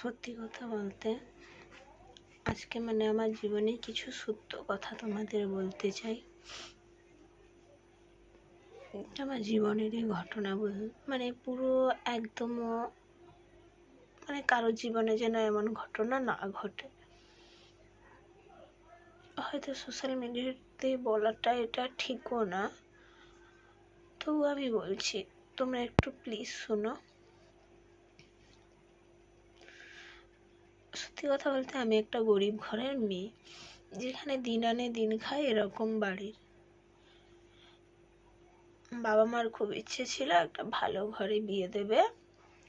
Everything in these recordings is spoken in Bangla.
সত্যি কথা বলতে আজকে আমার জীবনে কিছু সত্য কথা তোমাদের বলতে চাই। আমার জীবনেরই ঘটনা পুরো একদম কারোর জীবনে যেন এমন ঘটনা না ঘটে। হয়তো সোশ্যাল মিডিয়াতে বলাটা এটা ঠিকও না, তবু আমি বলছি, তোমরা একটু প্লিজ শোনো। সত্যি কথা বলতে আমি একটা গরিব ঘরের মেয়ে, যেখানে দিন আনে দিন খায় এরকম বাড়ির। বাবা মার খুব ইচ্ছে ছিল একটা ভালো ঘরে বিয়ে দেবে,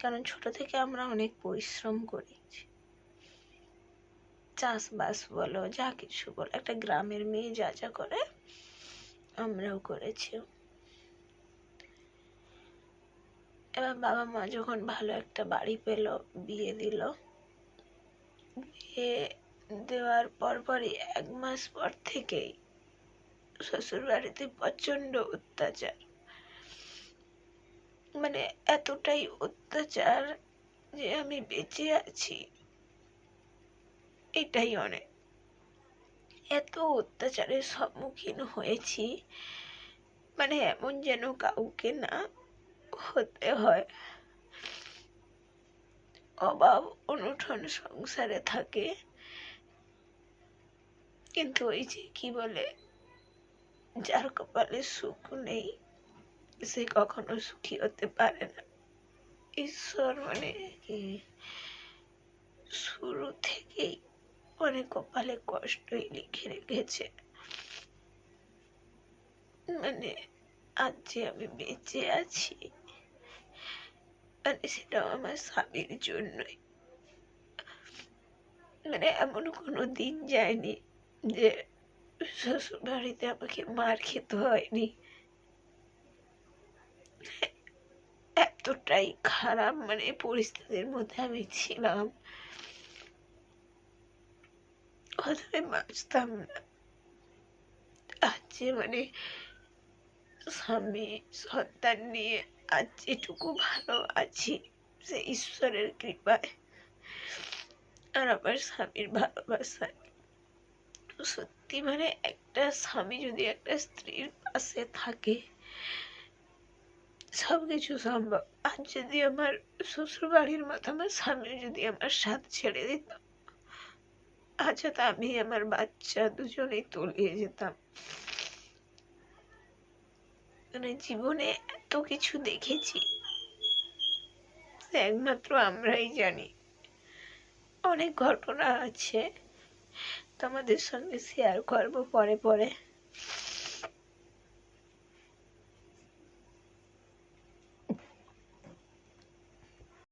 কারণ ছোট থেকে আমরা অনেক পরিশ্রম করেছি, চাষবাস বলো যা কিছু বলো, একটা গ্রামের মেয়ে যা যা করে আমরাও করেছি। এবার বাবা মা যখন ভালো একটা বাড়ি পেল, বিয়ে দিল। বিয়ে দেওয়ার পরপরই 1 মাস পর থেকেই শ্বশুর বাড়িতে প্রচন্ড অত্যাচার, এতটাই অত্যাচার যে আমি বেঁচে আছি এটাই অনেক। এত অত্যাচারের সম্মুখীন হয়েছি, এমন যেন কাউকে না হতে হয়। অভাব অনটন সংসারে থাকে, কিন্তু ওই যে কি বলে, যার কপালে সুখ নেই সে কখনো সুখী হতে পারে না। ঈশ্বর শুরু থেকেই কপালে কষ্টই লিখে রেখেছে। আজ যে আমি বেঁচে আছি, সেটাও আমার স্বামীর জন্যই। এমন কোনো দিন যায়নি যে শ্বশুর বাড়িতে আমাকে মার খেতে হয়নি। এতটাই খারাপ পরিস্থিতির মধ্যে আমি ছিলাম, কথায় বাঁচতাম না। আজ যে স্বামী সন্তান নিয়ে আজ যেটুকু ভালো আছি, সে ঈশ্বরের কৃপায় আর আমার স্বামীর ভালোবাসায়। সত্যি একটা স্বামী যদি একটা স্ত্রীর পাশে থাকে, সবকিছু সম্ভব। আর যদি আমার শ্বশুর বাড়ির মতো আমার স্বামী যদি আমার সাথ ছেড়ে দিত, আজ তো আমি আমার বাচ্চা দুজনেই তলিয়ে যেতাম। জীবনে এত কিছু দেখেছি, একমাত্র আমরাই জানি। অনেক ঘটনা আছে, তোমাদের সঙ্গে শেয়ার করবো পরে পরে।